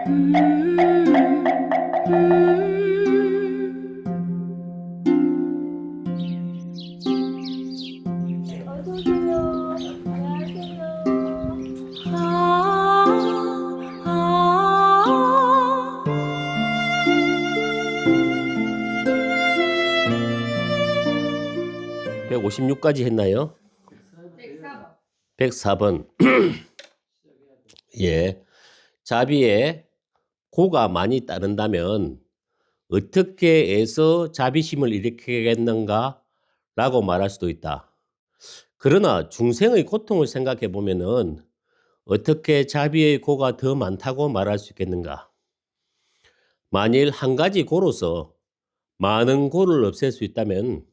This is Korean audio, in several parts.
어서오세요. 안녕하세요. 156까지 했나요? 104번. 104번. 예. 자비에 고가 많이 따른다면 어떻게 해서 자비심을 일으키겠는가? 라고 말할 수도 있다. 그러나 중생의 고통을 생각해 보면은 어떻게 자비의 고가 더 많다고 말할 수 있겠는가? 만일 한 가지 고로서 많은 고를 없앨 수 있다면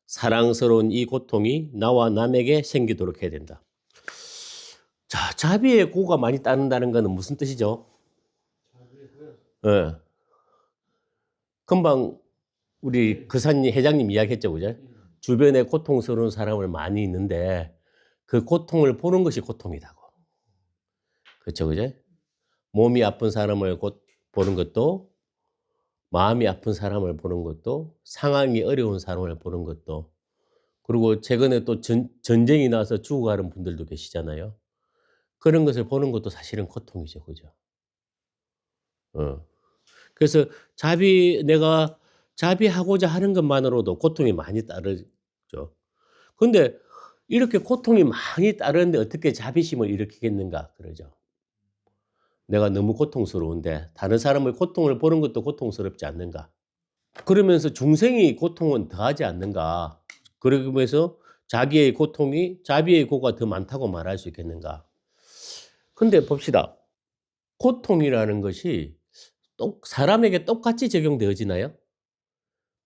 사랑스러운 이 고통이 나와 남에게 생기도록 해야 된다. 자, 자비의 고가 많이 따른다는 것은 무슨 뜻이죠? 예. 금방 우리 그사님, 회장님 이야기했죠, 그죠? 주변에 고통스러운 사람을 많이 있는데 그 고통을 보는 것이 고통이라고. 그렇죠, 그죠? 몸이 아픈 사람을 보는 것도, 마음이 아픈 사람을 보는 것도, 상황이 어려운 사람을 보는 것도, 그리고 최근에 또 전쟁이 나서 죽어가는 분들도 계시잖아요. 그런 것을 보는 것도 사실은 고통이죠, 그죠? 그래서 내가 자비하고자 하는 것만으로도 고통이 많이 따르죠. 근데 이렇게 고통이 많이 따르는데 어떻게 자비심을 일으키겠는가, 그러죠. 내가 너무 고통스러운데 다른 사람의 고통을 보는 것도 고통스럽지 않는가. 그러면서 중생의 고통은 더하지 않는가. 그러면서 자비의 고가 더 많다고 말할 수 있겠는가. 근데 봅시다. 고통이라는 것이 사람에게 똑같이 적용되어지나요?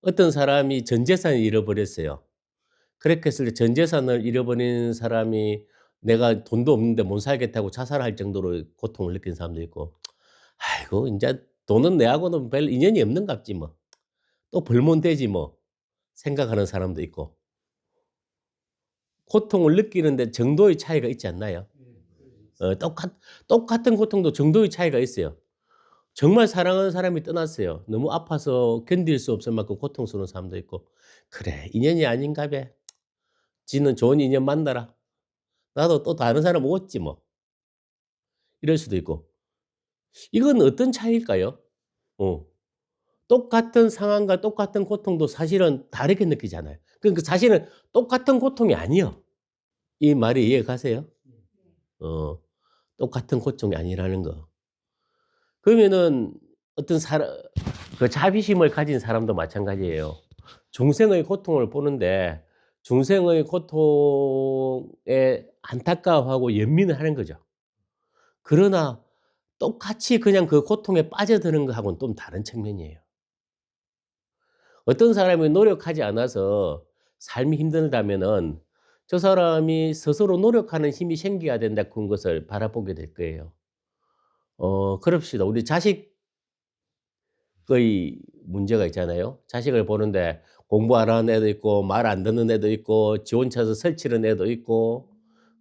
어떤 사람이 전 재산을 잃어버렸어요. 그렇게 했을 때 전 재산을 잃어버린 사람이 내가 돈도 없는데 못 살겠다고 자살할 정도로 고통을 느낀 사람도 있고, 아이고, 이제 돈은 내하고는 별 인연이 없는갑지 뭐. 또 벌면 되지 뭐. 생각하는 사람도 있고. 고통을 느끼는데 정도의 차이가 있지 않나요? 똑같은 고통도 정도의 차이가 있어요. 정말 사랑하는 사람이 떠났어요. 너무 아파서 견딜 수 없을 만큼 고통스러운 사람도 있고, 그래, 인연이 아닌가 봐. 지는 좋은 인연 만나라. 나도 또 다른 사람 오겠지 뭐. 이럴 수도 있고. 이건 어떤 차이일까요? 어. 똑같은 상황과 똑같은 고통도 사실은 다르게 느끼잖아요. 그러니까 사실은 똑같은 고통이 아니요. 이 말이 이해 가세요? 어. 똑같은 고통이 아니라는 거. 그러면은 어떤 그 자비심을 가진 사람도 마찬가지예요. 중생의 고통을 보는데 중생의 고통에 안타까워하고 연민을 하는 거죠. 그러나 똑같이 그냥 그 고통에 빠져드는 거하고는 좀 다른 측면이에요. 어떤 사람이 노력하지 않아서 삶이 힘들다면은 저 사람이 스스로 노력하는 힘이 생겨야 된다 그런 것을 바라보게 될 거예요. 그럽시다. 우리 자식의 문제가 있잖아요. 자식을 보는데 공부 안 하는 애도 있고 말 안 듣는 애도 있고 지 혼자서 설치는 애도 있고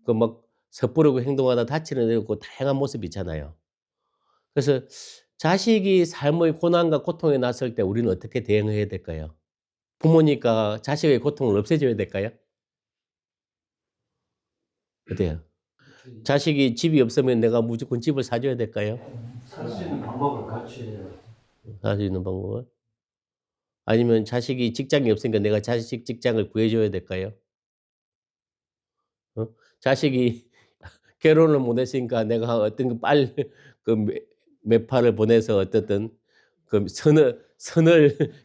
그 막 섣부르고 행동하다 다치는 애도 있고 다양한 모습이 있잖아요. 그래서 자식이 삶의 고난과 고통에 났을 때 우리는 어떻게 대응해야 될까요? 부모니까 자식의 고통을 없애줘야 될까요? 어때요? 자식이 집이 없으면 내가 무조건 집을 사줘야 될까요? 살 수 있는 방법을 가르쳐야 살 수 있는 방법을? 아니면 자식이 직장이 없으니까 내가 자식 직장을 구해줘야 될까요? 자식이 결혼을 못 했으니까 내가 어떤 그 매파를 보내서 어떻든 그 선을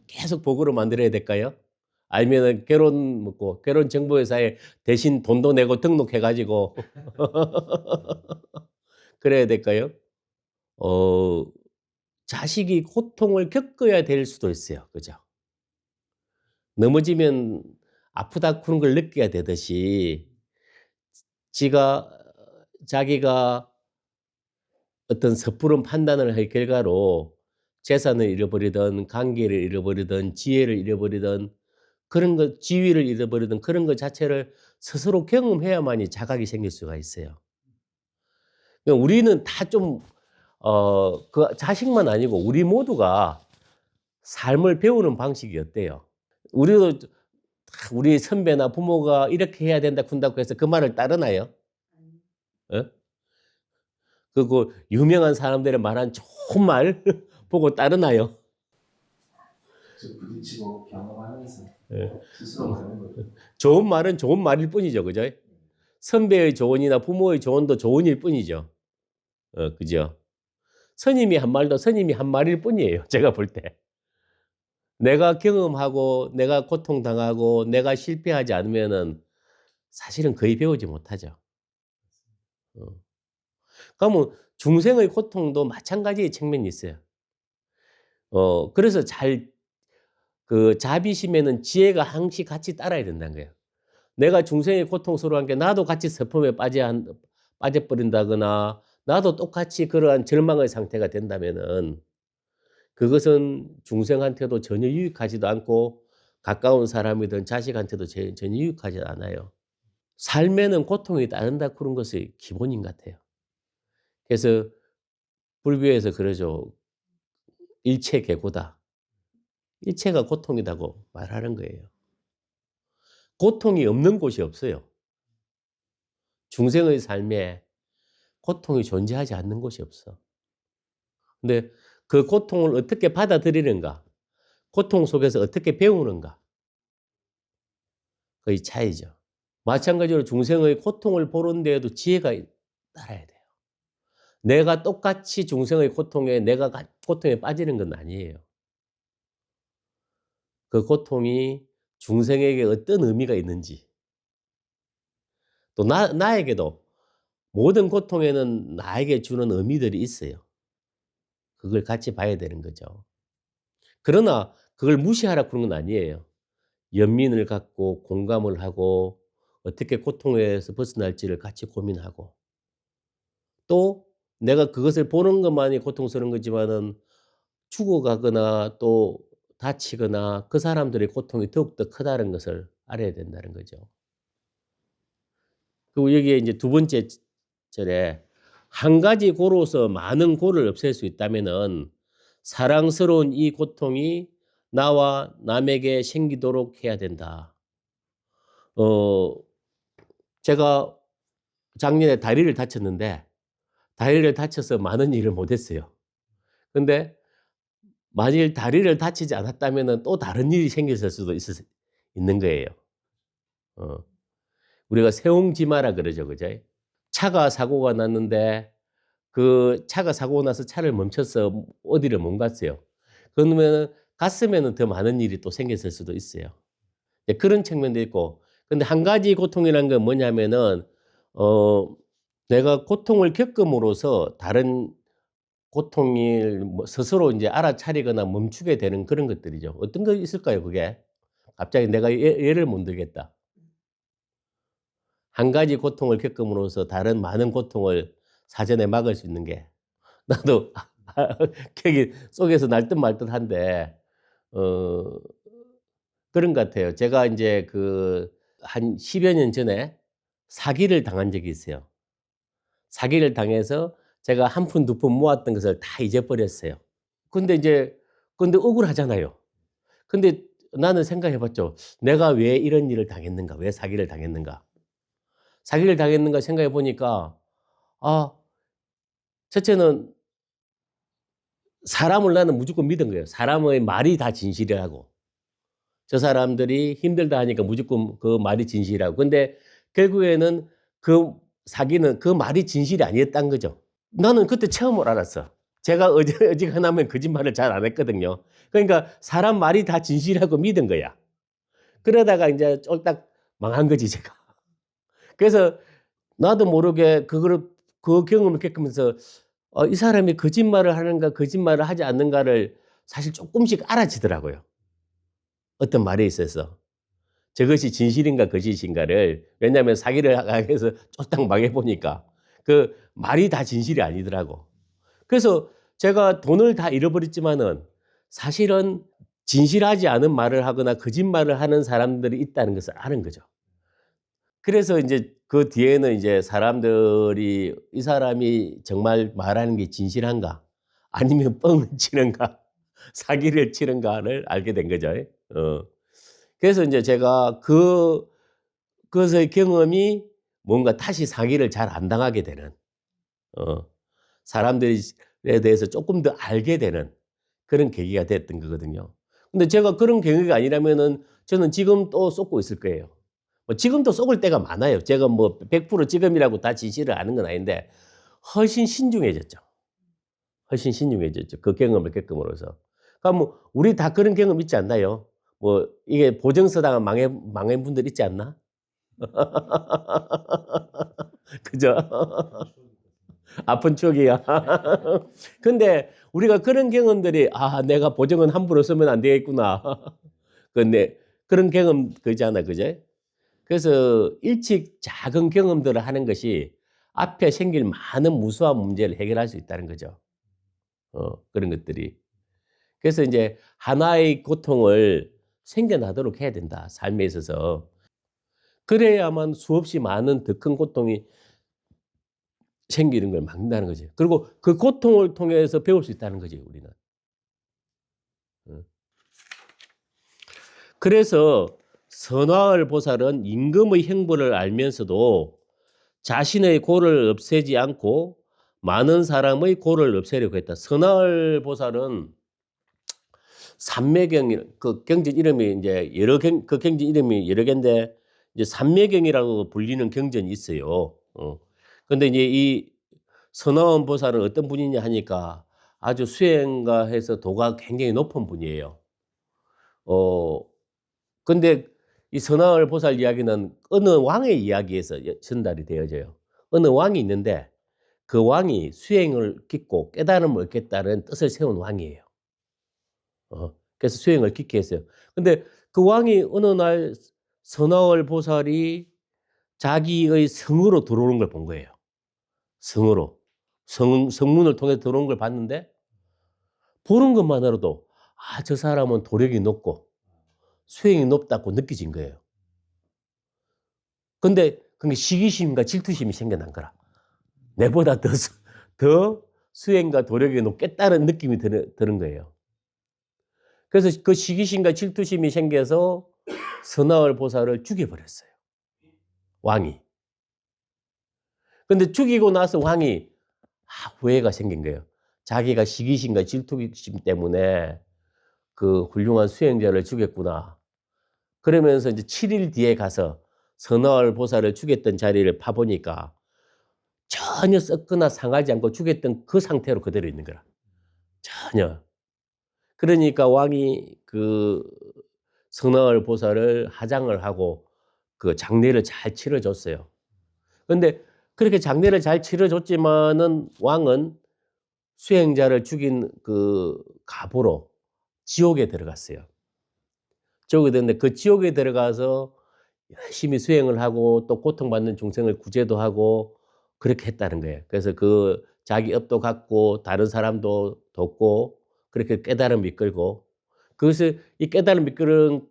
계속 복으로 만들어야 될까요? 아니면은 결혼 정보회사에 대신 돈도 내고 등록해 가지고 그래야 될까요? 어 자식이 고통을 겪어야 될 수도 있어요. 그죠? 넘어지면 아프다 그런 걸 느껴야 되듯이 지가 자기가 어떤 섣부른 판단을 할 결과로 재산을 잃어버리든 관계를 잃어버리든 지혜를 잃어버리든 그런 것 지위를 잃어버리든 그런 것 자체를 스스로 경험해야만이 자각이 생길 수가 있어요. 그러니까 우리는 다 좀 그 자식만 아니고 우리 모두가 삶을 배우는 방식이 어때요? 우리도 우리 선배나 부모가 이렇게 해야 된다 군다고 해서 그 말을 따르나요? 어? 그리고 유명한 사람들의 말한 좋은 말 보고 따르나요? 부딪히고 경험하면서 예. 스스로 가는 거죠. 좋은 말은 좋은 말일 뿐이죠, 그죠? 선배의 조언이나 부모의 조언도 조언일 뿐이죠. 그죠? 스님이 한 말도 스님이 한 말일 뿐이에요, 제가 볼 때. 내가 경험하고 내가 고통당하고 내가 실패하지 않으면은 사실은 거의 배우지 못하죠. 그러면 중생의 고통도 마찬가지의 측면이 있어요. 그래서 그 자비심에는 지혜가 항시 같이 따라야 된다는 거예요. 내가 중생의 고통스러운 게 나도 같이 슬픔에 빠져버린다거나 나도 똑같이 그러한 절망의 상태가 된다면은 그것은 중생한테도 전혀 유익하지도 않고 가까운 사람이든 자식한테도 전혀 유익하지 않아요. 삶에는 고통이 따른다 그런 것이 기본인 것 같아요. 그래서 불교에서 그러죠. 일체 계고다. 일체가 고통이라고 말하는 거예요. 고통이 없는 곳이 없어요. 중생의 삶에 고통이 존재하지 않는 곳이 없어. 근데 그 고통을 어떻게 받아들이는가? 고통 속에서 어떻게 배우는가? 그의 차이죠. 마찬가지로 중생의 고통을 보는 데에도 지혜가 따라야 돼요. 내가 똑같이 중생의 고통에 내가 고통에 빠지는 건 아니에요. 그 고통이 중생에게 어떤 의미가 있는지 또 나에게도 모든 고통에는 나에게 주는 의미들이 있어요. 그걸 같이 봐야 되는 거죠. 그러나 그걸 무시하라 그런 건 아니에요. 연민을 갖고 공감을 하고 어떻게 고통에서 벗어날지를 같이 고민하고 또 내가 그것을 보는 것만이 고통스러운 거지만은 죽어가거나 또 다치거나 그 사람들의 고통이 더욱더 크다는 것을 알아야 된다는 거죠. 그리고 여기에 이제 두 번째 절에 한 가지 고로서 많은 고를 없앨 수 있다면은 사랑스러운 이 고통이 나와 남에게 생기도록 해야 된다. 제가 작년에 다리를 다쳤는데 다리를 다쳐서 많은 일을 못했어요. 근데 만일 다리를 다치지 않았다면은 또 다른 일이 생겼을 수도 있는 거예요. 우리가 세옹지마라 그러죠, 그죠? 차가 사고가 났는데 그 차가 사고 나서 차를 멈춰서 어디를 못 갔어요. 그러면 갔으면은 더 많은 일이 또 생겼을 수도 있어요. 그런 측면도 있고. 근데 한 가지 고통이라는 건 뭐냐면은 내가 고통을 겪음으로써 다른 고통을 스스로 이제 알아차리거나 멈추게 되는 그런 것들이죠. 어떤 거 있을까요, 그게? 갑자기 내가 예를 못 들겠다. 한 가지 고통을 겪음으로써 다른 많은 고통을 사전에 막을 수 있는 게 나도 격이 속에서 날 듯 말 듯한데 그런 것 같아요. 제가 이제 한 10여 년 전에 사기를 당한 적이 있어요. 사기를 당해서 제가 한 푼, 두 푼 모았던 것을 다 잊어버렸어요. 근데 억울하잖아요. 근데 나는 생각해 봤죠. 내가 왜 이런 일을 당했는가? 왜 사기를 당했는가? 사기를 당했는가 생각해 보니까, 첫째는 사람을 나는 무조건 믿은 거예요. 사람의 말이 다 진실이라고. 저 사람들이 힘들다 하니까 무조건 그 말이 진실이라고. 근데 결국에는 그 사기는 그 말이 진실이 아니었다는 거죠. 나는 그때 처음으로 알았어. 제가 어지간하면 거짓말을 잘 안 했거든요. 그러니까 사람 말이 다 진실이라고 믿은 거야. 그러다가 이제 쫄딱 망한 거지, 제가. 그래서 나도 모르게 그 경험을 겪으면서 이 사람이 거짓말을 하는가 거짓말을 하지 않는가를 사실 조금씩 알아지더라고요. 어떤 말에 있어서. 저것이 진실인가 거짓인가를. 왜냐하면 사기를 해서 쫄딱 망해보니까 그 말이 다 진실이 아니더라고. 그래서 제가 돈을 다 잃어버렸지만은 사실은 진실하지 않은 말을 하거나 거짓말을 하는 사람들이 있다는 것을 아는 거죠. 그래서 이제 그 뒤에는 이제 사람들이 이 사람이 정말 말하는 게 진실한가 아니면 뻥을 치는가 사기를 치는가를 알게 된 거죠. 어. 그래서 이제 제가 그것의 경험이 뭔가 다시 사기를 잘 안 당하게 되는 어 사람들에 대해서 조금 더 알게 되는 그런 계기가 됐던 거거든요. 근데 제가 그런 계기가 아니라면은 저는 지금 또 쏟고 있을 거예요. 뭐 지금도 쏟을 때가 많아요. 제가 뭐 100% 지금이라고 다 진실을 아는 건 아닌데 훨씬 신중해졌죠. 훨씬 신중해졌죠. 그 경험을 겪음으로써. 그러니까 뭐 우리 다 그런 경험 있지 않나요? 뭐 이게 보증서당한 망한 분들 있지 않나? 그죠? 아픈 추억이야. 근데 우리가 그런 경험들이 '아 내가 보증은 함부로 쓰면 안 되겠구나.' 근데 그런 경험 그잖아. 그죠? 그래서 일찍 작은 경험들을 하는 것이 앞에 생길 많은 무수한 문제를 해결할 수 있다는 거죠. 그런 것들이. 그래서 인제 하나의 고통을 생겨나도록 해야 된다, 삶에 있어서. 그래야만 수없이 많은 더 큰 고통이 생기는 걸 막는다는 거지. 그리고 그 고통을 통해서 배울 수 있다는 거지, 우리는. 어. 그래서 선화을 보살은 임금의 행보를 알면서도 자신의 고를 없애지 않고 많은 사람의 고를 없애려고 했다. 선화을 보살은 삼매경 그 경전 이름이 이제 여러 그 경전 이름이 여러 개인데 이제 삼매경이라고 불리는 경전이 있어요. 근데 이제 이 선화원 보살은 어떤 분이냐 하니까 아주 수행가해서 도가 굉장히 높은 분이에요. 어 근데 이 선화을 보살 이야기는 어느 왕의 이야기에서 전달이 되어져요. 어느 왕이 있는데 그 왕이 수행을 깊고 깨달음을 얻겠다는 뜻을 세운 왕이에요. 그래서 수행을 깊게 했어요. 근데 그 왕이 어느 날 선화을 보살이 자기의 성으로 들어오는 걸 본 거예요. 성으로. 성문을 통해 들어오는 걸 봤는데 보는 것만으로도 '아 저 사람은 도력이 높고 수행이 높다.'고 느껴진 거예요. 근데 그게 시기심과 질투심이 생겨난 거라. 내보다 더 수행과 도력이 높겠다는 느낌이 드는 거예요. 그래서 그 시기심과 질투심이 생겨서 선화을 보살을 죽여버렸어요, 왕이. 근데 죽이고 나서 왕이 후회가 생긴 거예요. 자기가 시기심과 질투심 때문에 그 훌륭한 수행자를 죽였구나. 그러면서 이제 7일 뒤에 가서 선화을 보살을 죽였던 자리를 파보니까 전혀 썩거나 상하지 않고 죽였던 그 상태로 그대로 있는 거라. 전혀. 그러니까 왕이 그 선화을 보살을 하장을 하고 그 장례를 잘 치러 줬어요. 근데 그렇게 장례를 잘 치러 줬지만은 왕은 수행자를 죽인 그 갑으로 지옥에 들어갔어요. 지옥에 들었는데 그 지옥에 들어가서 열심히 수행을 하고 또 고통받는 중생을 구제도 하고 그렇게 했다는 거예요. 그래서 그 자기 업도 갚고 다른 사람도 돕고 그렇게 깨달음을 이끌고 그것을 이 깨달음을 이끄는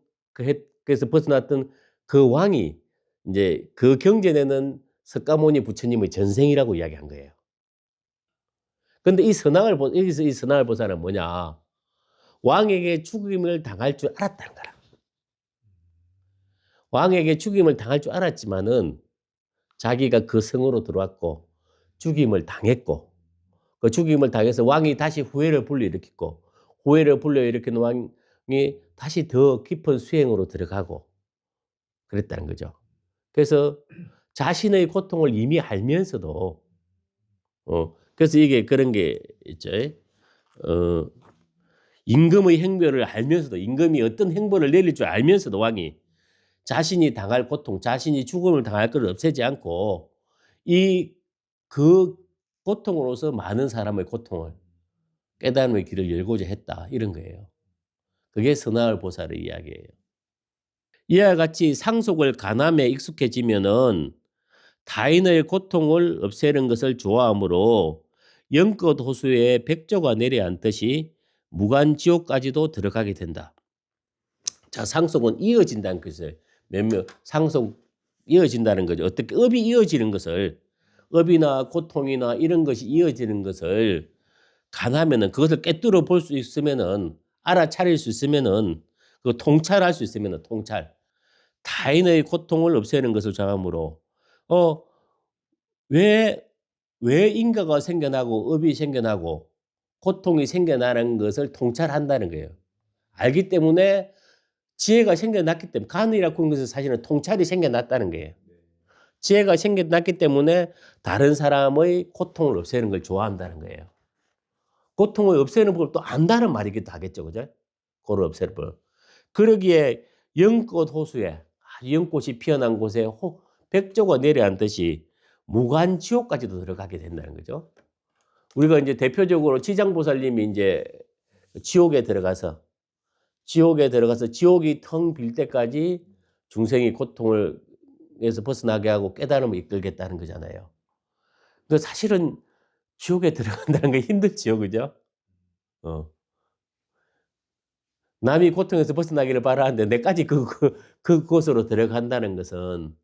그래서 벗어났던 그 왕이 인제 그 경전에는 석가모니 부처님의 전생이라고 이야기한 거예요. 근데 여기서 이 선왕을 보살은 뭐냐? 왕에게 죽임을 당할 줄 알았다는 거라. 왕에게 죽임을 당할 줄 알았지만은 자기가 그 성으로 들어왔고 죽임을 당했고 그 죽임을 당해서 왕이 다시 후회를 불러일으켰고 후회를 불러일으킨 왕이 다시 더 깊은 수행으로 들어가고 그랬다는 거죠. 그래서 자신의 고통을 이미 알면서도 그래서 이게 그런 게 있죠. 임금의 행보를 알면서도 임금이 어떤 행보를 내릴 줄 알면서도 왕이 자신이 당할 고통, 자신이 죽음을 당할 것을 없애지 않고 그 고통으로서 많은 사람의 고통을 깨달음의 길을 열고자 했다 이런 거예요. 그게 선화을 보살의 이야기예요. 이와 같이 상속을 간암에 익숙해지면은 타인의 고통을 없애는 것을 좋아하므로 영껏 호수에 백조가 내려앉듯이 무간지옥까지도 들어가게 된다. 자, 상속은 이어진다는 것이에요. 상속이 이어진다는 거죠. 어떻게 업이 이어지는 것을 업이나 고통이나 이런 것이 이어지는 것을 가능하면은 그것을 꿰뚫어 볼 수 있으면은 알아차릴 수 있으면은 그 통찰할 수 있으면은 통찰 타인의 고통을 없애는 것을 정함으로 왜 인과가 생겨나고 업이 생겨나고 고통이 생겨나는 것을 통찰한다는 거예요. 알기 때문에 지혜가 생겨났기 때문에 간이라고 하는 것은 사실은 통찰이 생겨났다는 거예요. 지혜가 생겨났기 때문에 다른 사람의 고통을 없애는 걸 좋아한다는 거예요. 고통을 없애는 법을 또 안다는 말이기도 하겠죠. 그죠? 그걸 없애는 법. 그러기에 연꽃 호수에 연꽃이 피어난 곳에 백조가 내려앉듯이 무간지옥까지도 들어가게 된다는 거죠. 우리가 이제 대표적으로 지장보살님이 이제 지옥에 들어가서 지옥이 텅 빌 때까지 중생이 고통을 에서 벗어나게 하고 깨달음을 이끌겠다는 거잖아요. 그 사실은 지옥에 들어간다는 게 힘들지요, 그죠? 남이 고통에서 벗어나기를 바라는데 내까지 그곳으로 들어간다는 것은,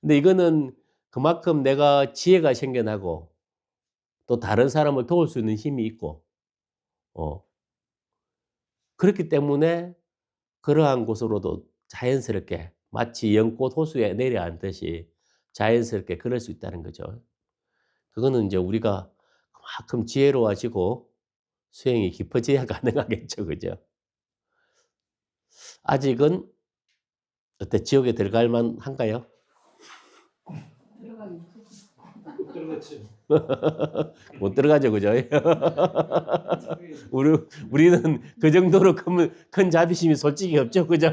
근데 이거는 그만큼 내가 지혜가 생겨나고 또 다른 사람을 도울 수 있는 힘이 있고, 그렇기 때문에 그러한 곳으로도 자연스럽게 마치 연꽃 호수에 내려앉듯이 자연스럽게 그럴 수 있다는 거죠. 그거는 이제 우리가 그만큼 지혜로워지고 수행이 깊어져야 가능하겠죠, 그죠? 아직은 어때 지옥에 들어갈 만한가요? 들어가기 그렇지. 못 들어가죠, 그죠? 우리는 그 정도로 큰 자비심이 솔직히 없죠, 그죠?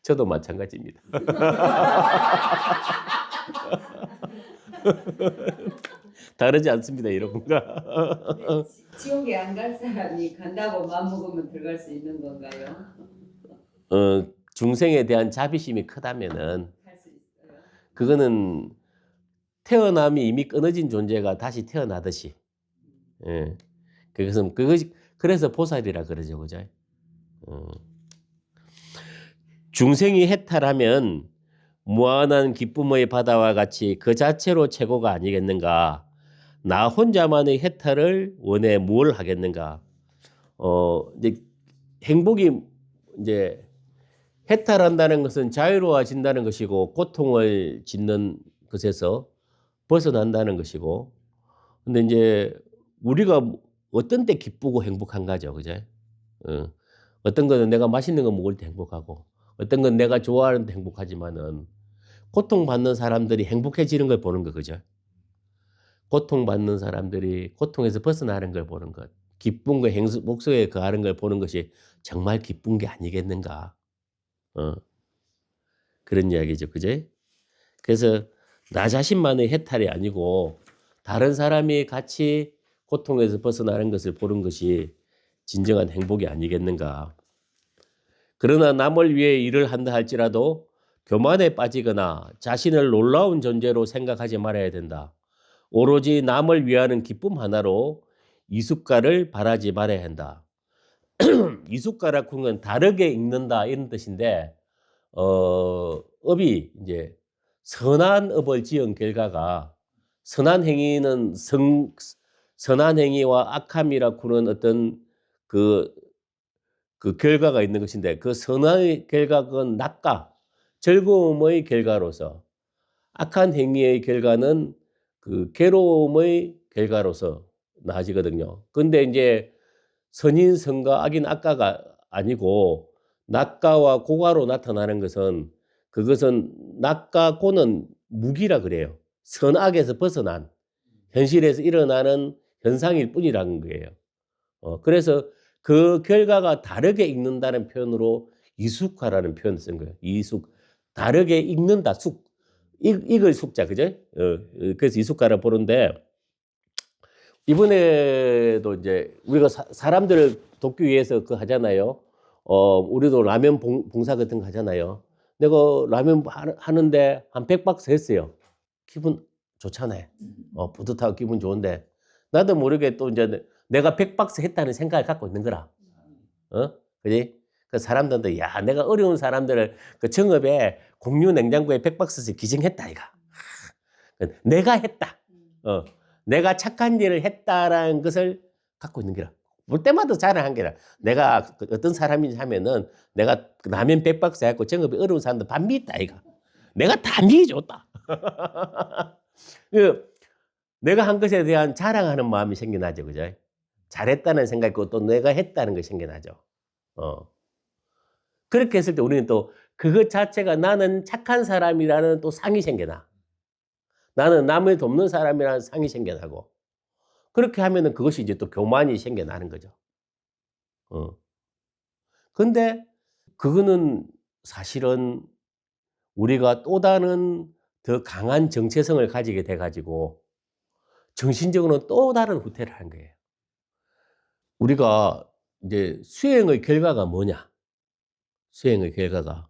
저도 마찬가지입니다. 다르지 않습니다, 여러분과. 지옥에 안 갈 사람이 간다고 마음먹으면 들어갈 수 있는 건가요? 중생에 대한 자비심이 크다면은 할 수 있어요. 그거는 태어남이 이미 끊어진 존재가 다시 태어나듯이, 예. 그래서 보살이라 그러죠, 그죠? 중생이 해탈하면 무한한 기쁨의 바다와 같이 그 자체로 최고가 아니겠는가? 나 혼자만의 해탈을 원해 뭘 하겠는가? 이제 행복이 이제 해탈한다는 것은 자유로워진다는 것이고 고통을 짓는 것에서 벗어난다는 것이고, 근데 이제 우리가 어떤 때 기쁘고 행복한가죠, 그죠? 어떤 거는 내가 맛있는 거 먹을 때 행복하고, 어떤 건 내가 좋아하는데 행복하지만은 고통받는 사람들이 행복해지는 걸 보는 거, 그죠? 고통받는 사람들이 고통에서 벗어나는 걸 보는 것, 기쁜 거 목소리에 거하는 걸 보는 것이 정말 기쁜 게 아니겠는가? 그런 이야기죠, 그죠? 그래서 나 자신만의 해탈이 아니고 다른 사람이 같이 고통에서 벗어나는 것을 보는 것이 진정한 행복이 아니겠는가? 그러나 남을 위해 일을 한다 할지라도 교만에 빠지거나 자신을 놀라운 존재로 생각하지 말아야 된다. 오로지 남을 위하는 기쁨 하나로 이숫가를 바라지 말아야 한다. 이숫가라고 하는 건 다르게 읽는다 이런 뜻인데, 업이 이제 선한 업을 지은 결과가, 선한 행위는 선한 행위와 악함이라고 하는 어떤 그 결과가 있는 것인데, 그 선한 결과는 낙가, 즐거움의 결과로서, 악한 행위의 결과는 그 괴로움의 결과로서 나아지거든요. 근데 이제 선인 선과 악인 악가가 아니고 낙가와 고가로 나타나는 것은, 그것은 낙가 고는 무기라 그래요. 선악에서 벗어난 현실에서 일어나는 현상일 뿐이라는 거예요. 그래서 그 결과가 다르게 읽는다는 표현으로 이숙화라는 표현을 쓴 거예요. 이숙, 다르게 읽는다, 숙, 읽을 숙자, 그죠? 그래서 이숙화라 부르는데, 이번에도 이제 우리가 사람들을 돕기 위해서 그 하잖아요. 우리도 라면 봉사 같은 거 하잖아요. 내가 라면 하는데 한 100박스 했어요. 기분 좋잖아요. 뿌듯하고 기분 좋은데, 나도 모르게 또 이제 내가 100박스 했다는 생각을 갖고 있는 거라. 그지? 그 사람들도 야 내가 어려운 사람들을 그 정읍에 공유 냉장고에 100박스씩 기증했다 이가. 내가 했다. 내가 착한 일을 했다라는 것을 갖고 있는 게라. 볼 때마다 자랑한 게라. 내가 어떤 사람인지 하면은 내가 라면 100박스 해갖고 정읍에 어려운 사람들 밥 미있다 이가. 내가 다 미해줬다. 내가 한 것에 대한 자랑하는 마음이 생겨나죠, 그죠? 잘했다는 생각이 있고 또 내가 했다는 것이 생겨나죠. 그렇게 했을 때 우리는 또 그것 자체가 나는 착한 사람이라는 또 상이 생겨나. 나는 남을 돕는 사람이라는 상이 생겨나고. 그렇게 하면은 그것이 이제 또 교만이 생겨나는 거죠. 근데 그거는 사실은 우리가 또 다른 더 강한 정체성을 가지게 돼가지고 정신적으로는 또 다른 후퇴를 하는 거예요. 우리가 이제 수행의 결과가 뭐냐? 수행의 결과가.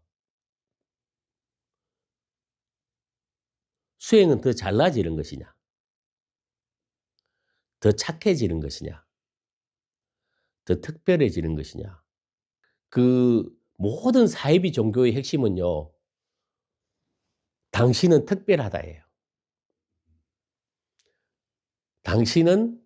수행은 더 잘나지는 것이냐? 더 착해지는 것이냐? 더 특별해지는 것이냐? 그 모든 사이비 종교의 핵심은요. 당신은 특별하다예요. 당신은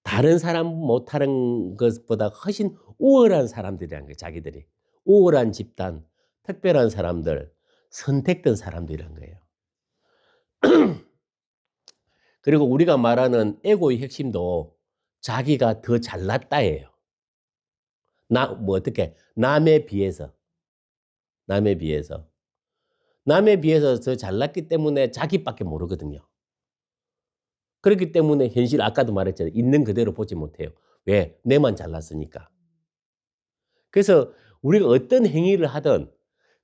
다른 사람 못하는 것보다 훨씬 우월한 사람들이라는 거예요. 자기들이. 우월한 집단, 특별한 사람들, 선택된 사람들이라는 거예요. 그리고 우리가 말하는 에고의 핵심도 자기가 더 잘났다예요. 어떻게? 남에 비해서. 남에 비해서 더 잘났기 때문에 자기밖에 모르거든요. 그렇기 때문에 현실, 아까도 말했잖아요. 있는 그대로 보지 못해요. 왜? 내만 잘났으니까. 그래서 우리가 어떤 행위를 하든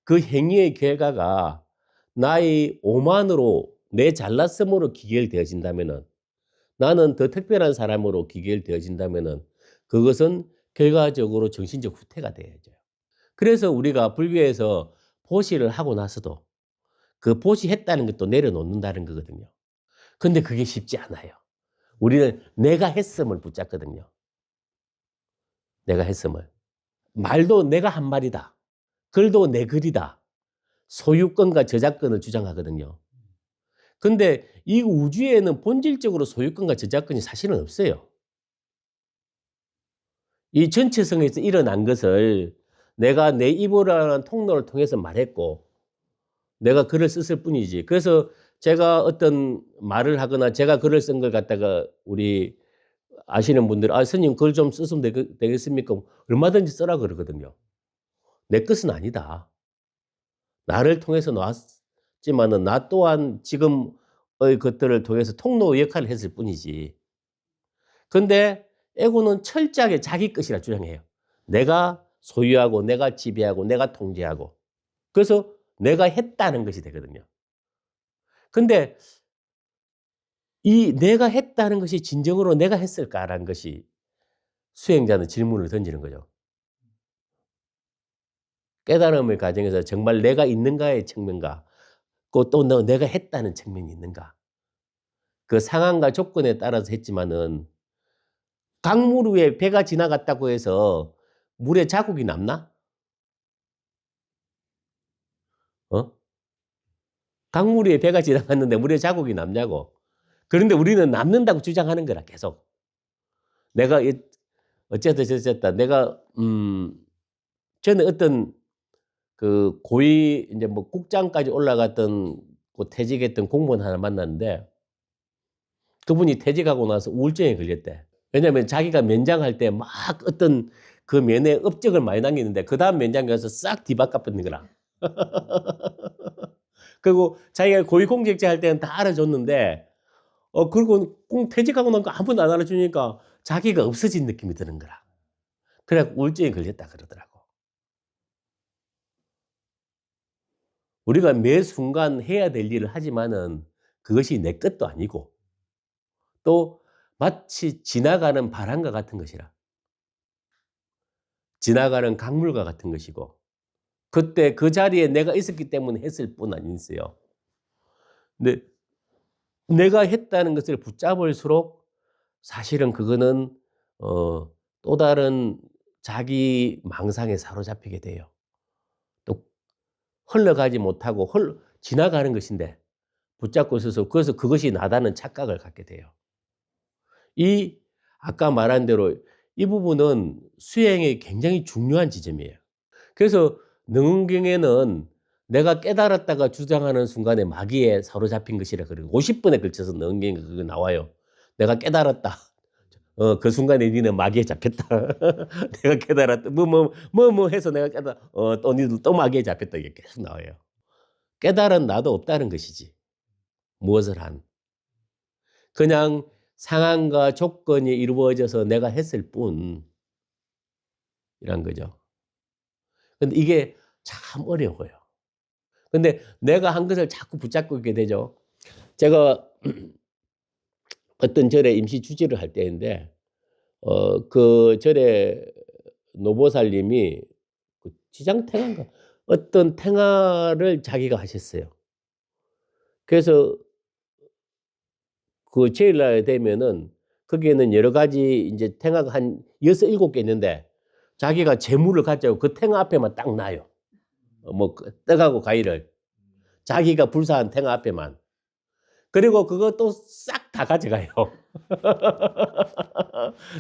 그 행위의 결과가 나의 오만으로 내 잘났음으로 기결되어진다면은, 나는 더 특별한 사람으로 기결되어진다면은 그것은 결과적으로 정신적 후퇴가 되어야죠. 그래서 우리가 불교에서 보시를 하고 나서도 그 보시했다는 것도 내려놓는다는 거거든요. 근데 그게 쉽지 않아요. 우리는 내가 했음을 붙잡거든요. 내가 했음을. 말도 내가 한 말이다. 글도 내 글이다. 소유권과 저작권을 주장하거든요. 근데 이 우주에는 본질적으로 소유권과 저작권이 사실은 없어요. 이 전체성에서 일어난 것을 내가 내 입으로라는 통로를 통해서 말했고 내가 글을 썼을 뿐이지. 그래서 제가 어떤 말을 하거나 제가 글을 쓴 걸 갖다가 우리 아시는 분들, 스님 글 좀 쓰시면 되겠습니까? 얼마든지 쓰라 그러거든요. 내 것은 아니다. 나를 통해서 나왔지만은 나 또한 지금의 것들을 통해서 통로 역할을 했을 뿐이지. 근데 에고는 철저하게 자기 것이라 주장해요. 내가 소유하고 내가 지배하고 내가 통제하고. 그래서 내가 했다는 것이 되거든요. 근데 이 내가 했다는 것이 진정으로 내가 했을까라는 것이 수행자는 질문을 던지는 거죠. 깨달음의 과정에서 정말 내가 있는가의 측면과 또 내가 했다는 측면이 있는가. 그 상황과 조건에 따라서 했지만은 강물 위에 배가 지나갔다고 해서 물에 자국이 남나? 강물 위에 배가 지나갔는데 물에 자국이 남냐고. 그런데 우리는 남는다고 주장하는 거라 계속. 내가 어쨌든 저쨌다. 내가 저는 어떤 그 고위 이제 뭐 국장까지 올라갔던 퇴직했던 공무원 하나 만났는데 그분이 퇴직하고 나서 우울증에 걸렸대. 왜냐하면 자기가 면장할 때 막 어떤 그 면에 업적을 많이 남기는데 그 다음 면장에 가서 싹 뒤바꿔버리는 거라. 그리고 자기가 고위공직자 할 때는 다 알아줬는데 그리고 퇴직하고 나니까 아무도 안 알아주니까 자기가 없어진 느낌이 드는 거라. 그래 우울증에 걸렸다 그러더라고. 우리가 매 순간 해야 될 일을 하지만은 그것이 내 것도 아니고 또 마치 지나가는 바람과 같은 것이라. 지나가는 강물과 같은 것이고 그때 그 자리에 내가 있었기 때문에 했을 뿐 아니었어요. 근데 내가 했다는 것을 붙잡을수록 사실은 그거는 또 다른 자기 망상에 사로잡히게 돼요. 또 흘러가지 못하고 지나가는 것인데 붙잡고 있어서 그래서 그것이 나다는 착각을 갖게 돼요. 아까 말한 대로 이 부분은 수행에 굉장히 중요한 지점이에요. 그래서 능은경에는 내가 깨달았다가 주장하는 순간에 마귀에 사로잡힌 것이라 그래요. 50번에 걸쳐서 능은경에 그거 나와요. 내가 깨달았다. 그 순간에 니는 마귀에 잡혔다. 내가 깨달았다. 해서 내가 깨달았다. 또 니들 또 마귀에 잡혔다. 이게 계속 나와요. 깨달은 나도 없다는 것이지. 무엇을 한. 그냥 상황과 조건이 이루어져서 내가 했을 뿐. 이란 거죠. 근데 이게 참 어려워요. 근데 내가 한 것을 자꾸 붙잡고 있게 되죠. 제가 어떤 절에 임시 주지를 할 때인데, 그 절에 노보살님이 그 지장탱화인가? 어떤 탱화를 자기가 하셨어요. 그래서 그 제일날 되면은 거기에는 여러 가지 이제 탱화가 한 6, 7개 있는데 자기가 재물을 가져고 그 탱화 앞에만 딱 놔요. 뭐 떡하고 과일을 자기가 불사한 탱화 앞에만. 그리고 그것도 싹 다 가져가요.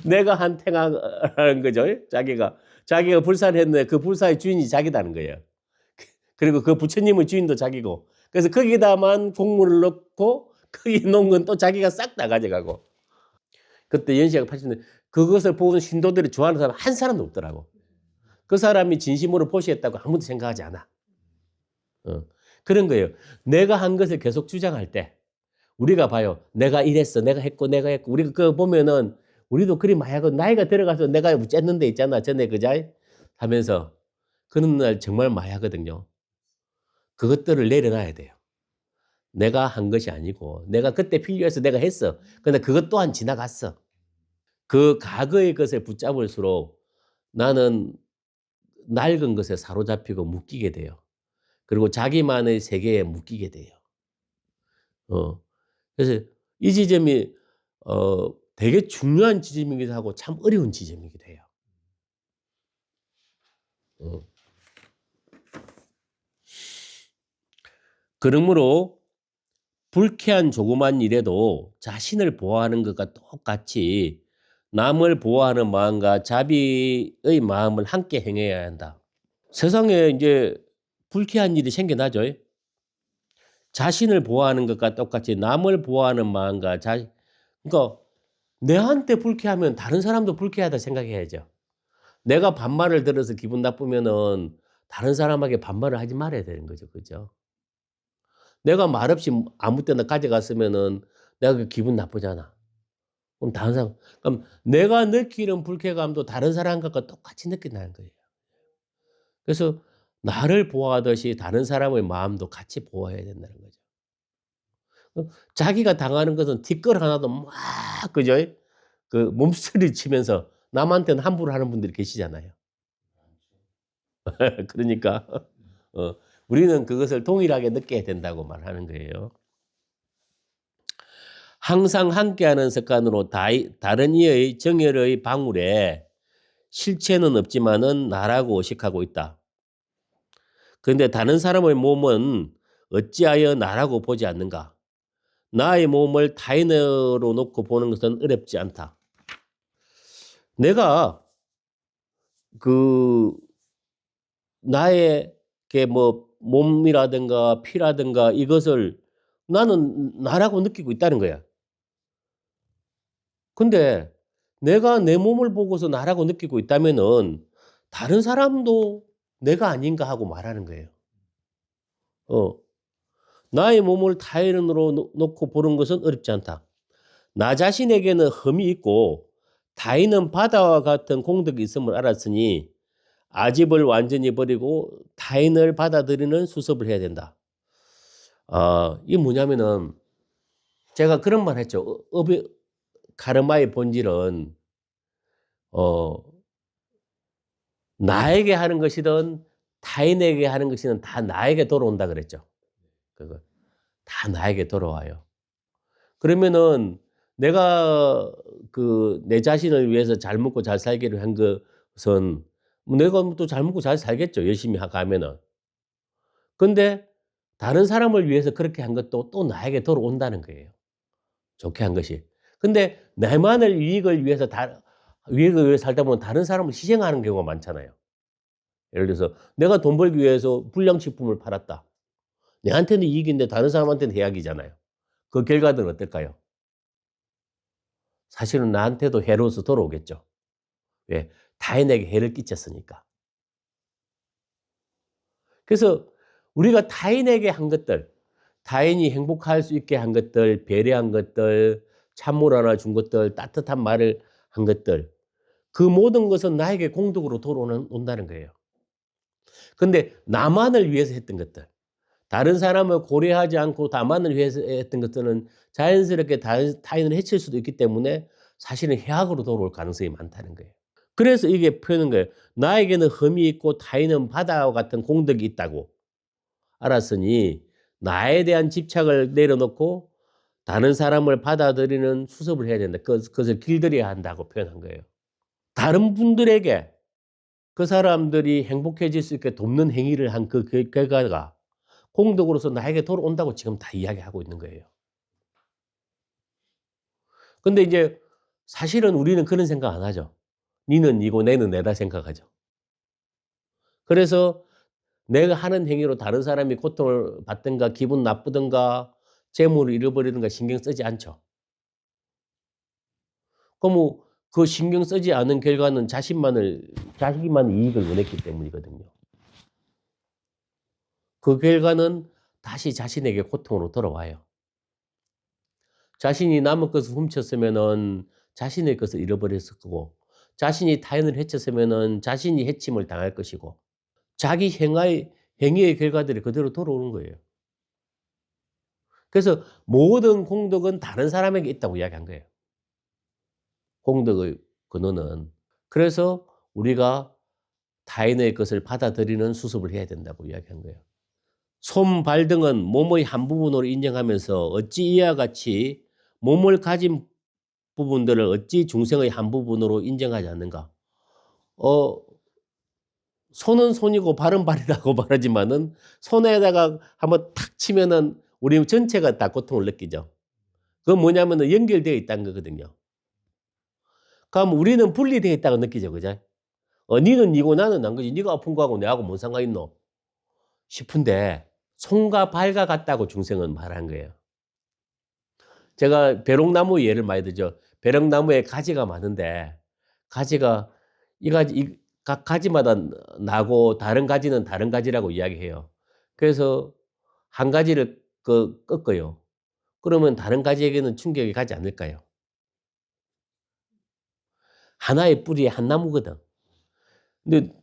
내가 한 탱화라는 거죠. 자기가 불사했는데 그 불사의 주인이 자기다는 거예요. 그리고 그 부처님의 주인도 자기고. 그래서 거기다만 곡물을 넣고 거기 놓은 건 또 자기가 싹 다 가져가고. 그때 연세가 80년. 그것을 보는 신도들이 좋아하는 사람 한 사람도 없더라고. 그 사람이 진심으로 보시겠다고 아무도 생각하지 않아. 그런 거예요. 내가 한 것을 계속 주장할 때 우리가 봐요. 내가 이랬어. 내가 했고. 우리가 그거 보면은 우리도 그리 많이 하고 나이가 들어가서 내가 쨌는 데 있잖아. 전에 그자 하면서 그런 날 정말 많이 하거든요. 그것들을 내려놔야 돼요. 내가 한 것이 아니고 내가 그때 필요해서 내가 했어. 근데 그것 또한 지나갔어. 그 과거의 것을 붙잡을수록 나는 낡은 것에 사로잡히고 묶이게 돼요. 그리고 자기만의 세계에 묶이게 돼요. 그래서 이 지점이 되게 중요한 지점이기도 하고 참 어려운 지점이기도 해요. 그러므로 불쾌한 조그만 일에도 자신을 보호하는 것과 똑같이 남을 보호하는 마음과 자비의 마음을 함께 행해야 한다. 세상에 이제 불쾌한 일이 생겨나죠. 자신을 보호하는 것과 똑같이 남을 보호하는 마음과 그러니까 내한테 불쾌하면 다른 사람도 불쾌하다 생각해야죠. 내가 반말을 들어서 기분 나쁘면은 다른 사람에게 반말을 하지 말아야 되는 거죠. 그죠? 내가 말없이 아무 때나 가져갔으면은 내가 그 기분 나쁘잖아. 그럼 다른 사람, 그럼 내가 느끼는 불쾌감도 다른 사람과 똑같이 느낀다는 거예요. 그래서 나를 보호하듯이 다른 사람의 마음도 같이 보호해야 된다는 거죠. 자기가 당하는 것은 뒷걸 하나도 막, 그죠? 그 몸소리 치면서 남한테는 함부로 하는 분들이 계시잖아요. 그러니까, 우리는 그것을 동일하게 느껴야 된다고 말하는 거예요. 항상 함께하는 습관으로 다른 이의 정열의 방울에 실체는 없지만은 나라고 의식하고 있다. 그런데 다른 사람의 몸은 어찌하여 나라고 보지 않는가? 나의 몸을 타인으로 놓고 보는 것은 어렵지 않다. 내가 나의 몸이라든가 피라든가 이것을 나는 나라고 느끼고 있다는 거야. 근데 내가 내 몸을 보고서 나라고 느끼고 있다면은 다른 사람도 내가 아닌가 하고 말하는 거예요. 나의 몸을 타인으로 놓고 보는 것은 어렵지 않다. 나 자신에게는 흠이 있고 타인은 바다와 같은 공덕이 있음을 알았으니 아집을 완전히 버리고 타인을 받아들이는 수습을 해야 된다. 이게 뭐냐면은 제가 그런 말 했죠. 카르마의 본질은 나에게 하는 것이든 타인에게 하는 것이든 다 나에게 돌아온다 그랬죠. 그거 다 나에게 돌아와요. 그러면은 내가 내 자신을 위해서 잘 먹고 잘 살기를 한 우선 뭐 내가 또 잘 먹고 잘 살겠죠. 열심히 가면은. 근데 다른 사람을 위해서 그렇게 한 것도 또 나에게 돌아온다는 거예요. 좋게 한 것이. 근데 나만의 이익을 위해서 살다 보면 다른 사람을 희생하는 경우가 많잖아요. 예를 들어서 내가 돈 벌기 위해서 불량식품을 팔았다. 내한테는 이익인데 다른 사람한테는 해악이잖아요. 그 결과는 어떨까요? 사실은 나한테도 해로서 돌아오겠죠. 왜? 타인에게 해를 끼쳤으니까. 그래서 우리가 타인에게 한 것들, 타인이 행복할 수 있게 한 것들, 배려한 것들, 찬물 하나 준 것들, 따뜻한 말을 한 것들, 그 모든 것은 나에게 공덕으로 돌아온다는 거예요. 근데 나만을 위해서 했던 것들, 다른 사람을 고려하지 않고 나만을 위해서 했던 것들은 자연스럽게 타인을 해칠 수도 있기 때문에 사실은 해악으로 돌아올 가능성이 많다는 거예요. 그래서 이게 표현한 거예요. 나에게는 흠이 있고 타인은 바다와 같은 공덕이 있다고 알았으니 나에 대한 집착을 내려놓고 다른 사람을 받아들이는 수습을 해야 된다. 그것을 길들여야 한다고 표현한 거예요. 다른 분들에게 그 사람들이 행복해질 수 있게 돕는 행위를 한 그 결과가 공덕으로서 나에게 돌아온다고 지금 다 이야기하고 있는 거예요. 근데 이제 사실은 우리는 그런 생각 안 하죠. 니는 니고 내는 내다 생각하죠. 그래서 내가 하는 행위로 다른 사람이 고통을 받든가 기분 나쁘든가 재물을 잃어버리든가 신경 쓰지 않죠. 그럼 그 신경 쓰지 않은 결과는 자식만 이익을 원했기 때문이거든요. 그 결과는 다시 자신에게 고통으로 돌아와요. 자신이 남의 것을 훔쳤으면은 자신의 것을 잃어버렸을 거고, 자신이 타인을 해쳤으면은 자신이 해침을 당할 것이고, 자기 행위의 결과들이 그대로 돌아오는 거예요. 그래서 모든 공덕은 다른 사람에게 있다고 이야기한 거예요. 공덕의 근원은. 그래서 우리가 타인의 것을 받아들이는 수습을 해야 된다고 이야기한 거예요. 손, 발 등은 몸의 한 부분으로 인정하면서 어찌 이와 같이 몸을 가진 부분들을 어찌 중생의 한 부분으로 인정하지 않는가? 손은 손이고 발은 발이라고 말하지만은 손에다가 한번 탁 치면은 우리 전체가 다 고통을 느끼죠. 그건 뭐냐면은 연결되어 있다는 거거든요. 그럼 우리는 분리되어 있다고 느끼죠, 그죠? 니는 니고 나는 난 거지. 니가 아픈 거하고 내하고 뭔 상관 있노? 싶은데 손과 발과 같다고 중생은 말한 거예요. 제가 벼롱나무 예를 많이 들죠. 벼롱나무에 가지가 많은데 가지가 각 가지마다 나고 다른 가지는 다른 가지라고 이야기해요. 그래서 한 가지를 꺾어요. 그러면 다른 가지에게는 충격이 가지 않을까요? 하나의 뿌리에 한 나무거든. 근데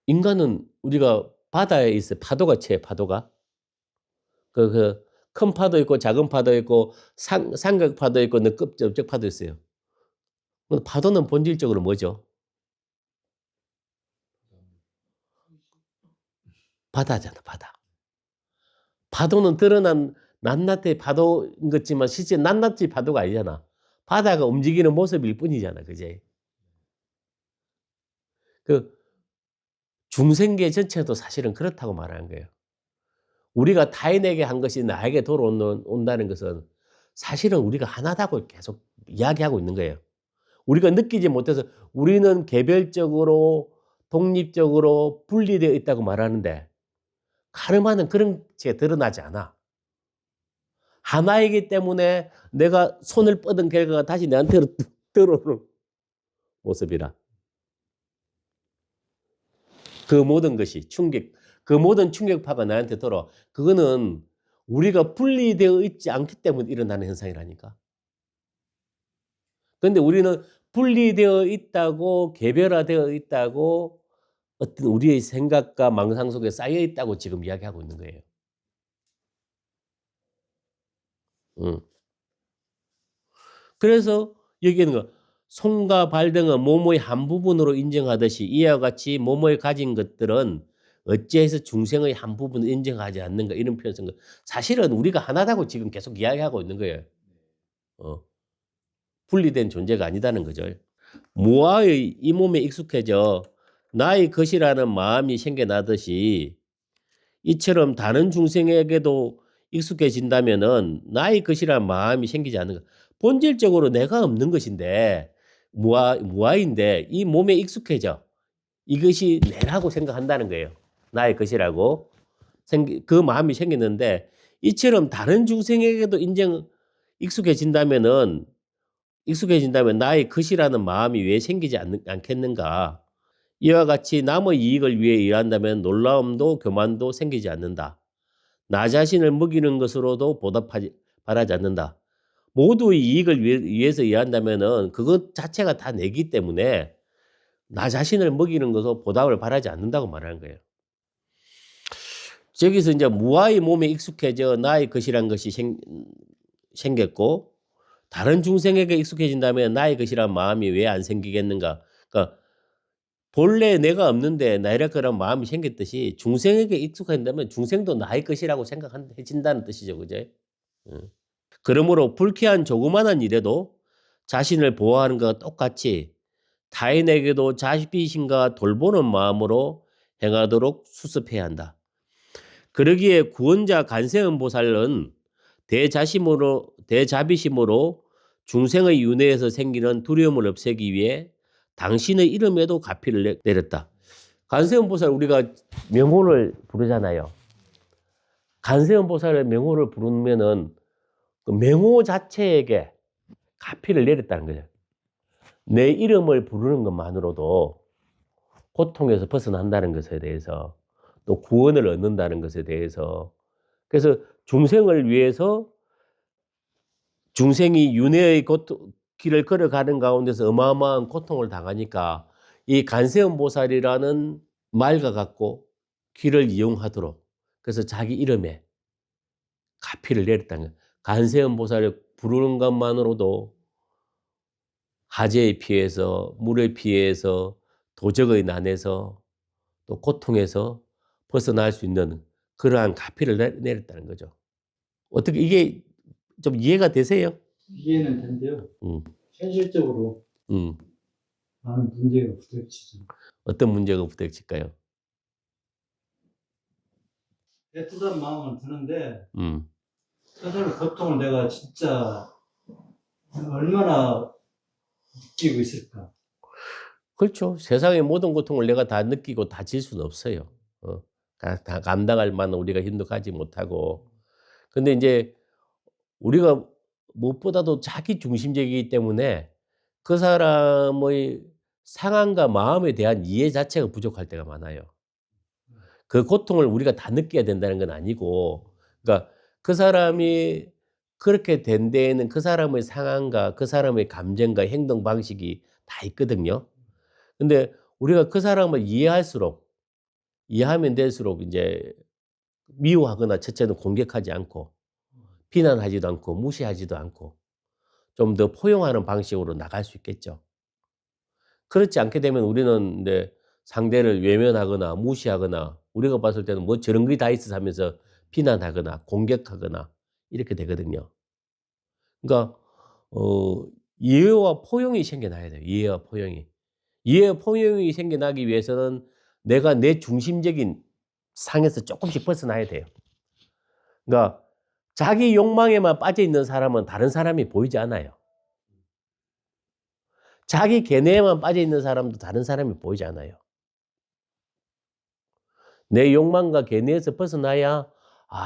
인간은 우리가 바다에 있어요. 파도가 쳐요, 파도가. 큰 파도 있고 작은 파도 있고 삼각 파도 있고 넓적 파도 있어요. 파도는 본질적으로 뭐죠? 바다잖아, 바다. 파도는 드러난 낱낱이 파도인 것지만 실제 낱낱이 파도가 아니잖아. 바다가 움직이는 모습일 뿐이잖아, 그제? 그 중생계 전체도 사실은 그렇다고 말하는 거예요. 우리가 타인에게 한 것이 나에게 돌아온다는 것은 사실은 우리가 하나다고 계속 이야기하고 있는 거예요. 우리가 느끼지 못해서 우리는 개별적으로 독립적으로 분리되어 있다고 말하는데 카르마는 그런 게 드러나지 않아. 하나이기 때문에 내가 손을 뻗은 결과가 다시 내한테로 들어오는 모습이라. 그 모든 것이 그 모든 충격파가 나한테 돌아와. 그거는 우리가 분리되어 있지 않기 때문에 일어나는 현상이라니까. 그런데 우리는 분리되어 있다고, 개별화되어 있다고, 어떤 우리의 생각과 망상 속에 쌓여 있다고 지금 이야기하고 있는 거예요. 그래서 여기는 거, 손과 발 등은 몸의 한 부분으로 인정하듯이 이와 같이 몸을 가진 것들은 어찌해서 중생의 한 부분을 인정하지 않는가 이런 표현 쓴 거. 사실은 우리가 하나다고 지금 계속 이야기하고 있는 거예요. 분리된 존재가 아니다는 거죠. 무아의 이 몸에 익숙해져 나의 것이라는 마음이 생겨나듯이 이처럼 다른 중생에게도 익숙해진다면은 나의 것이라는 마음이 생기지 않는가. 본질적으로 내가 없는 것인데 무아인데 이 몸에 익숙해져. 이것이 내라고 생각한다는 거예요. 나의 것이라고. 그 마음이 생겼는데 이처럼 다른 중생에게도 익숙해진다면 나의 것이라는 마음이 왜 생기지 않겠는가. 이와 같이 남의 이익을 위해 일한다면 놀라움도 교만도 생기지 않는다. 나 자신을 먹이는 것으로도 바라지 않는다. 모두의 이익을 위해서 일한다면은 그것 자체가 다 내기 때문에 나 자신을 먹이는 것으로 보답을 바라지 않는다고 말하는 거예요. 저기서 이제 무아의 몸에 익숙해져 나의 것이란 것이 생겼고 다른 중생에게 익숙해진다면 나의 것이란 마음이 왜 안 생기겠는가. 그러니까 본래 내가 없는데 나의 거란 마음이 생겼듯이 중생에게 익숙해진다면 중생도 나의 것이라고 생각해진다는 뜻이죠. 그죠? 그러므로 불쾌한 조그마한 일에도 자신을 보호하는 것과 똑같이 타인에게도 자비심과 돌보는 마음으로 행하도록 수습해야 한다. 그러기에 구원자 간세음보살은 대자비심으로 중생의 윤회에서 생기는 두려움을 없애기 위해 당신의 이름에도 가피를 내렸다. 간세음보살 우리가 명호를 부르잖아요. 간세음보살의 명호를 부르면은 그 명호 자체에게 가피를 내렸다는 거예요. 내 이름을 부르는 것만으로도 고통에서 벗어난다는 것에 대해서 또 구원을 얻는다는 것에 대해서 그래서 중생을 위해서 중생이 윤회의 길을 걸어가는 가운데서 어마어마한 고통을 당하니까 이 간세음보살이라는 말과 같고 길을 이용하도록 그래서 자기 이름에 가피를 내렸다는 거예요. 간세음보살을 부르는 것만으로도 하재의 피해서 물의 피해서 도적의 난에서 또 고통에서 벗어날 수 있는 그러한 가피를 내렸다는 거죠. 어떻게 이게 좀 이해가 되세요? 이해는 된대요. 현실적으로 많은 문제가 부딪히죠. 어떤 문제가 부딪힐까요? 애틋한 마음은 드는데 스스로 고통을 내가 진짜 얼마나 느끼고 있을까. 그렇죠. 세상의 모든 고통을 내가 다 느끼고 다 질 수는 없어요. 다 감당할 만한 우리가 힘도 가지 못하고. 근데 이제 우리가 무엇보다도 자기 중심적이기 때문에 그 사람의 상황과 마음에 대한 이해 자체가 부족할 때가 많아요. 그 고통을 우리가 다 느껴야 된다는 건 아니고, 그러니까 그 사람이 그렇게 된 데에는 그 사람의 상황과 그 사람의 감정과 행동 방식이 다 있거든요. 근데 우리가 그 사람을 이해하면 될수록 이제 미워하거나 첫째는 공격하지 않고 비난하지도 않고 무시하지도 않고 좀 더 포용하는 방식으로 나갈 수 있겠죠. 그렇지 않게 되면 우리는 이제 상대를 외면하거나 무시하거나 우리가 봤을 때는 뭐 저런 게 다 있어 하면서 비난하거나 공격하거나 이렇게 되거든요. 그러니까 이해와 포용이 생겨나야 돼요. 이해와 포용이. 이해와 포용이 생겨나기 위해서는 내가 내 중심적인 상에서 조금씩 벗어나야 돼요. 그러니까 자기 욕망에만 빠져 있는 사람은 다른 사람이 보이지 않아요. 자기 견해에만 빠져 있는 사람도 다른 사람이 보이지 않아요. 내 욕망과 견해에서 벗어나야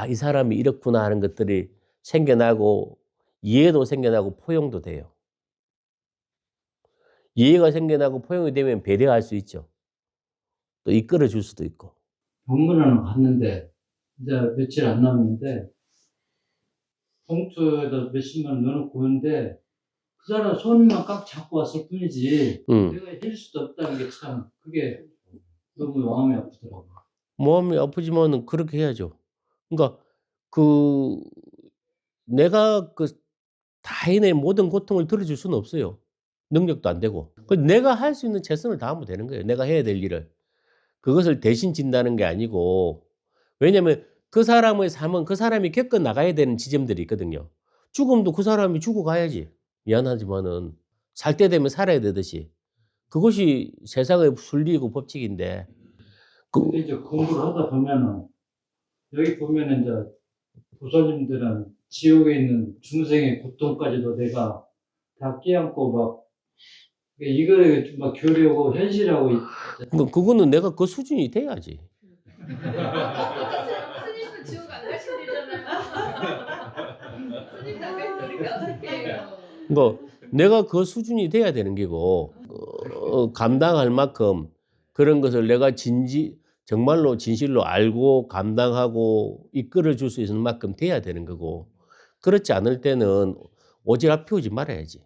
이 사람이 이렇구나 하는 것들이 생겨나고 이해도 생겨나고 포용도 돼요. 이해가 생겨나고 포용이 되면 배려할 수 있죠. 또 이끌어 줄 수도 있고. 병문안을 갔는데 이제 며칠 안 남았는데 봉투에다 몇십만 원 넣어놓고 오는데 그 사람 손만 꽉 잡고 왔을 뿐이지 내가 해줄 수도 없다는 게 참 그게 너무 마음이 아프더라고요. 마음이 아프지만은 그렇게 해야죠. 그러니까 내가 타인의 모든 고통을 들어줄 수는 없어요. 능력도 안 되고. 내가 할 수 있는 최선을 다하면 되는 거예요. 내가 해야 될 일을. 그것을 대신 진다는 게 아니고. 왜냐면 그 사람의 삶은 그 사람이 겪어 나가야 되는 지점들이 있거든요. 죽음도 그 사람이 죽어가야지. 미안하지만은 살 때 되면 살아야 되듯이. 그것이 세상의 순리이고 법칙인데. 근데 이제 공부를 하다 보면은 여기 보면은 이제 보살님들은 지옥에 있는 중생의 고통까지도 내가 다 끼안고 막 이거를 좀 막 교류하고 현실하고 그거는 내가 그 수준이 돼야지. 스님은 지옥 안 가신대잖아요. 스님 나갈 거리가 어떻게 해요? 내가 그 수준이 돼야 되는 게고, 감당할 만큼 그런 것을 내가 정말로 진실로 알고 감당하고 이끌어 줄 수 있는 만큼 돼야 되는 거고, 그렇지 않을 때는 오지랖 피우지 말아야지.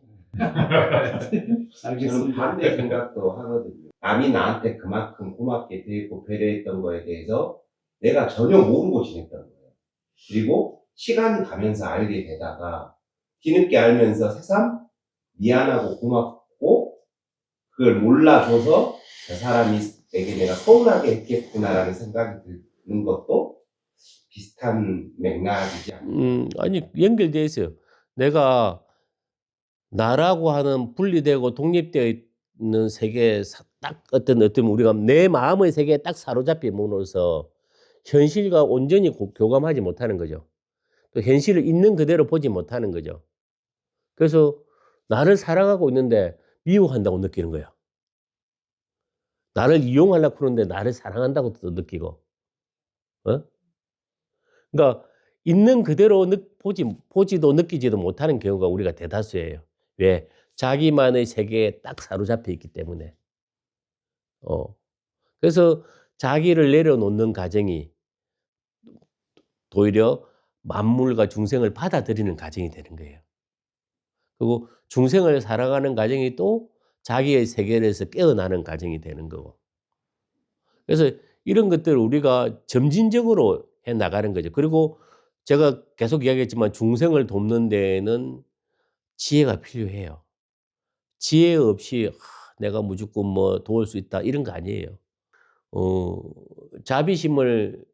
저는 반대 생각도 하거든요. 남이 나한테 그만큼 고맙게 대했고 배려했던 거에 대해서 내가 전혀 모르고 지냈던 거예요. 그리고 시간이 가면서 알게 되다가 뒤늦게 알면서 새삼 미안하고 고맙고 그걸 몰라줘서 저 사람이 내게 내가 서운하게 했겠구나라는 생각이 드는 것도 비슷한 맥락이지 않나요? 아니, 연결되어 있어요. 내가 나라고 하는 분리되고 독립되어 있는 세계에 딱 어떤 우리가 내 마음의 세계에 딱 사로잡힘으로써 현실과 온전히 교감하지 못하는 거죠. 또 현실을 있는 그대로 보지 못하는 거죠. 그래서 나를 사랑하고 있는데 미워한다고 느끼는 거야. 나를 이용하려고 그러는데 나를 사랑한다고 또 느끼고. 어? 그러니까 있는 그대로 보지도 느끼지도 못하는 경우가 우리가 대다수예요. 왜? 자기만의 세계에 딱 사로잡혀 있기 때문에. 그래서 자기를 내려놓는 과정이 오히려 만물과 중생을 받아들이는 과정이 되는 거예요. 그리고 중생을 사랑하는 과정이 또 자기의 세계에서 깨어나는 과정이 되는 거고. 그래서 이런 것들을 우리가 점진적으로 해 나가는 거죠. 그리고 제가 계속 이야기했지만 중생을 돕는 데에는 지혜가 필요해요. 지혜 없이 내가 무조건 뭐 도울 수 있다 이런 거 아니에요. 자비심을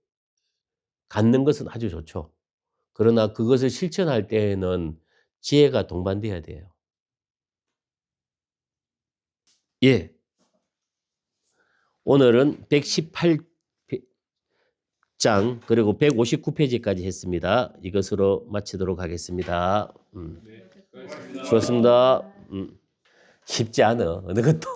갖는 것은 아주 좋죠. 그러나 그것을 실천할 때에는 지혜가 동반돼야 돼요. 예. 오늘은 118장 그리고 159페이지까지 했습니다. 이것으로 마치도록 하겠습니다. 수고하셨습니다. 쉽지 않아 어느 것도.